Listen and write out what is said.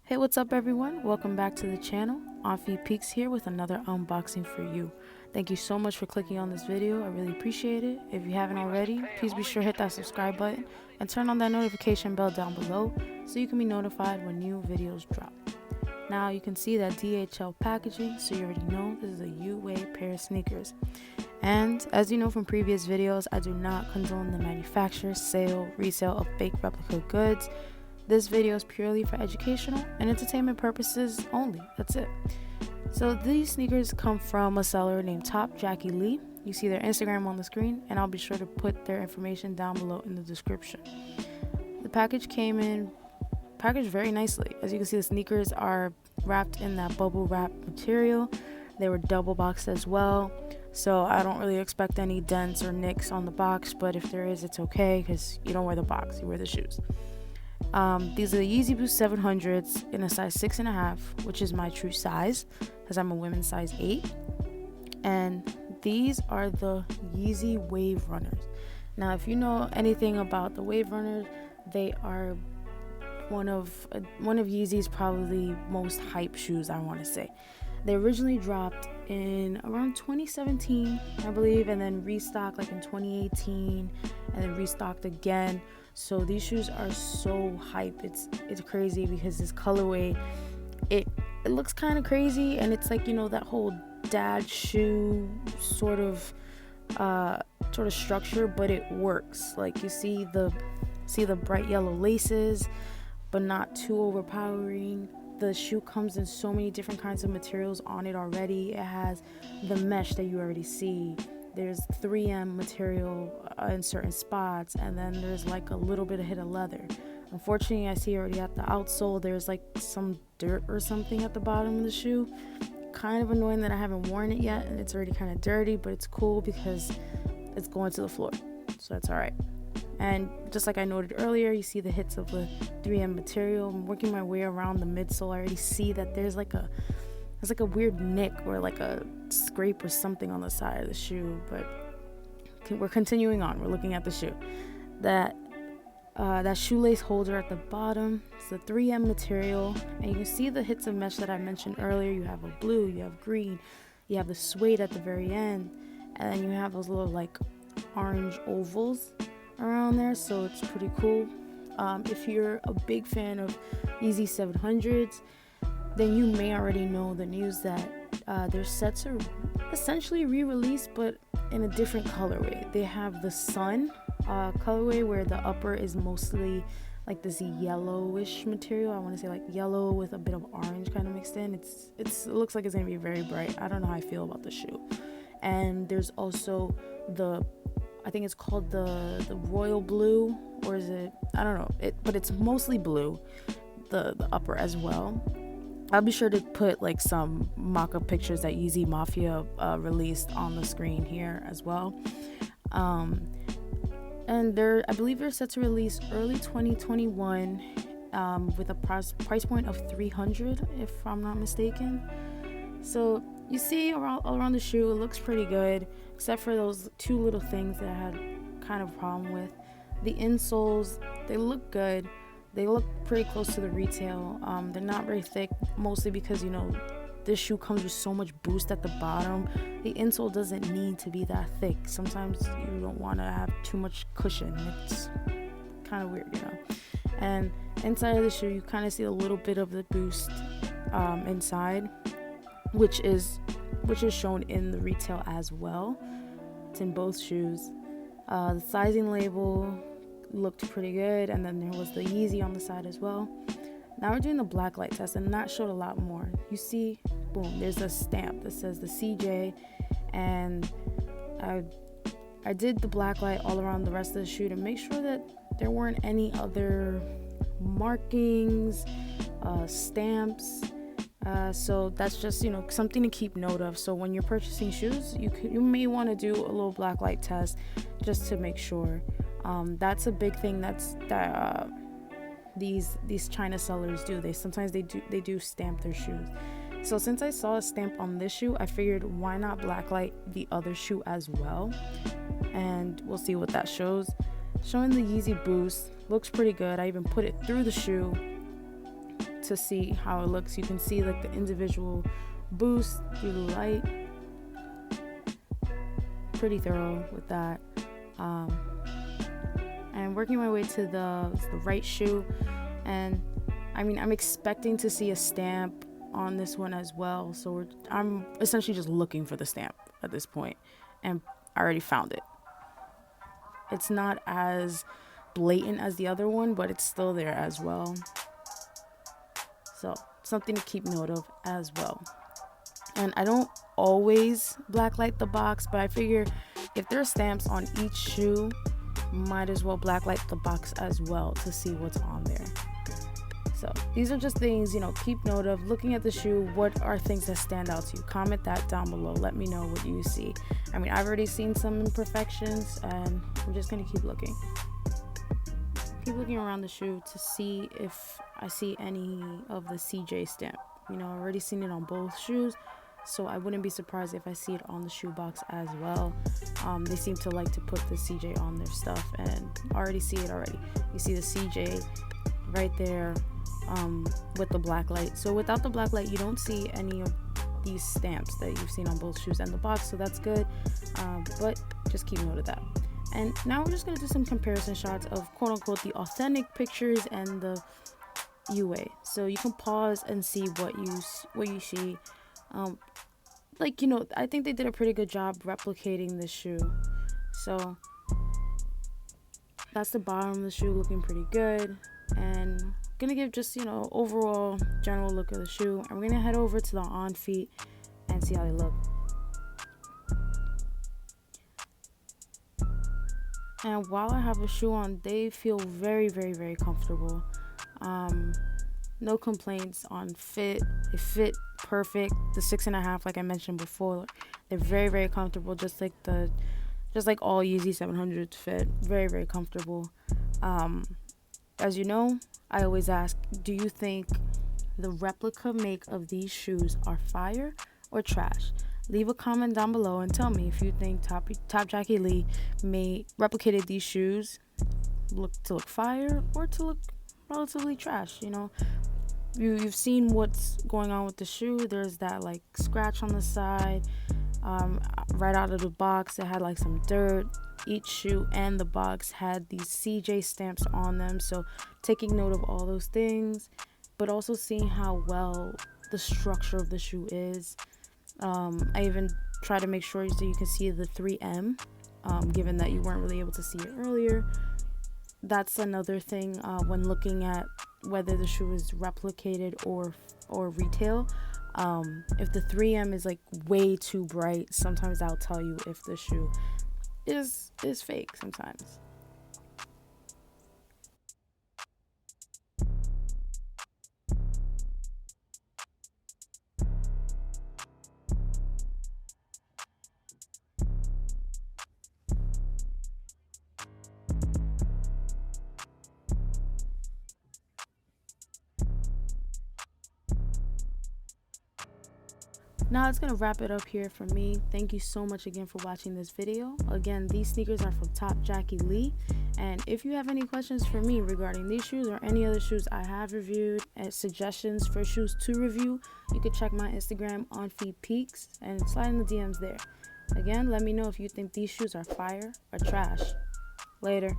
Hey, what's up everyone? Welcome back to the channel. onfeetpeeks here with another unboxing for you. Thank you so much for clicking on this video. I really appreciate it. If you haven't already, please be sure to hit that subscribe button and turn on that notification bell down below so you can be notified when new videos drop. Now you can see that DHL packaging, so you already know this is a UA pair of sneakers. And as you know from previous videos, I do not condone the manufacture, sale, resale of fake replica goods. This video is purely for educational and entertainment purposes only. That's it. So these sneakers come from a seller named TopJackyLee. You see their Instagram on the screen, and I'll be sure to put their information down below in the description. The package came in packaged very nicely. As you can see, the sneakers are wrapped in that bubble wrap material. They were double boxed as well, so I don't really expect any dents or nicks on the box, but if there is, it's okay because you don't wear the box, you wear the shoes. These are the Yeezy Boost 700s in a size 6.5, which is my true size because I'm a women's size 8. And these are the Yeezy Wave Runners. Now, if you know anything about the Wave Runners, they are one of Yeezy's probably most hype shoes, I want to say. They originally dropped in around 2017, I believe, and then restocked like in 2018, and then restocked again. So these shoes are so hype. It's crazy because this colorway, it looks kind of crazy, and it's like, you know, that whole dad shoe sort of structure, but it works. Like you see the bright yellow laces, but not too overpowering. The shoe comes in so many different kinds of materials on it already. It has the mesh that you already see. There's 3M material in certain spots, and then there's like a little bit of hit of leather. Unfortunately, I see already at the outsole there's like some dirt or something at the bottom of the shoe. Kind of annoying that I haven't worn it yet, and it's already kind of dirty, but it's cool because it's going to the floor, so that's all right. And just like I noted earlier, you see the hits of the 3M material. I'm working my way around the midsole. I already see that there's like a weird nick or like a scrape or something on the side of the shoe, but we're continuing on. We're looking at the shoe. That shoelace holder at the bottom, it's the 3M material, and you can see the hits of mesh that I mentioned earlier. You have a blue, you have green, you have the suede at the very end, and then you have those little like orange ovals around there, so it's pretty cool. If you're a big fan of Yeezy 700s, then you may already know the news that their sets are essentially re-released, but in a different colorway. They have the sun colorway, where the upper is mostly like this yellowish material. I want to say like yellow with a bit of orange kind of mixed in. It looks like it's gonna be very bright. I don't know how I feel about the shoe. And there's also I think it's called the royal blue, or is it? I don't know. But it's mostly blue, the upper as well. I'll be sure to put like some mock-up pictures that Yeezy Mafia released on the screen here as well. And I believe they're set to release early 2021 with a price point of $300, if I'm not mistaken. So you see all around the shoe, it looks pretty good, except for those two little things that I had kind of a problem with. The insoles, they look good. They look pretty close to the retail. They're not very thick, mostly because, you know, this shoe comes with so much boost at the bottom. The insole doesn't need to be that thick. Sometimes you don't want to have too much cushion. It's kind of weird, you know. And inside of the shoe, you kind of see a little bit of the boost inside, which is shown in the retail as well. It's in both shoes. The sizing label looked pretty good, and then there was the Yeezy on the side as well. Now we're doing the black light test, and that showed a lot more. You see, boom, there's a stamp that says the CJ, and I did the black light all around the rest of the shoe to make sure that there weren't any other markings, stamps. So that's just, you know, something to keep note of. So when you're purchasing shoes, you may want to do a little black light test just to make sure. That's a big thing that these China sellers do. They do stamp their shoes. So since I saw a stamp on this shoe, I figured why not blacklight the other shoe as well, and we'll see what that shows. Showing the Yeezy Boost, looks pretty good. I even put it through the shoe to see how it looks. You can see like the individual boost through the light. Pretty thorough with that. And working my way to the right shoe, and I mean, I'm expecting to see a stamp on this one as well, so I'm essentially just looking for the stamp at this point, and I already found it. It's not as blatant as the other one, but it's still there as well, so something to keep note of as well. And I don't always blacklight the box, but I figure if there are stamps on each shoe, might as well blacklight the box as well to see what's on there. So these are just things, you know, keep note of. Looking at the shoe, what are things that stand out to you? Comment that down below. Let me know what you see. I mean, I've already seen some imperfections, and we're just gonna keep looking. Keep looking around the shoe to see if I see any of the CJ stamp. You know, I've already seen it on both shoes, so I wouldn't be surprised if I see it on the shoe box as well. They seem to like to put the CJ on their stuff, and I already see it already. You see the CJ right there with the black light. So without the black light, you don't see any of these stamps that you've seen on both shoes and the box, so that's good. But just keep note of that. And now we're just going to do some comparison shots of quote unquote the authentic pictures and the UA. So you can pause and see what you see. Like, you know, I think they did a pretty good job replicating the shoe. So that's the bottom of the shoe, looking pretty good. And I'm gonna give just, you know, overall general look of the shoe, and we're gonna head over to the on feet and see how they look. And while I have a shoe on, they feel very, very, very comfortable. No complaints on fit. They fit perfect. The 6.5, like I mentioned before, they're very, very comfortable, just like all Yeezy 700s fit. Very, very comfortable. As you know, I always ask, do you think the replica make of these shoes are fire or trash? Leave a comment down below and tell me if you think TopJackyLee replicated these shoes look fire or to look relatively trash. You know, you've seen what's going on with the shoe. There's that like scratch on the side. Right out of the box, it had like some dirt. Each shoe and the box had these CJ stamps on them, so taking note of all those things, but also seeing how well the structure of the shoe is. I even try to make sure so you can see the 3M, given that you weren't really able to see it earlier. That's another thing when looking at whether the shoe is replicated or retail. If the 3M is like way too bright, sometimes that'll tell you if the shoe is fake sometimes. Now it's gonna wrap it up here for me. Thank you so much again for watching this video. Again, these sneakers are from TopJackyLee, and if you have any questions for me regarding these shoes or any other shoes I have reviewed and suggestions for shoes to review, you can check my Instagram onfeetpeeks and slide in the DMs there. Again, let me know if you think these shoes are fire or trash. Later.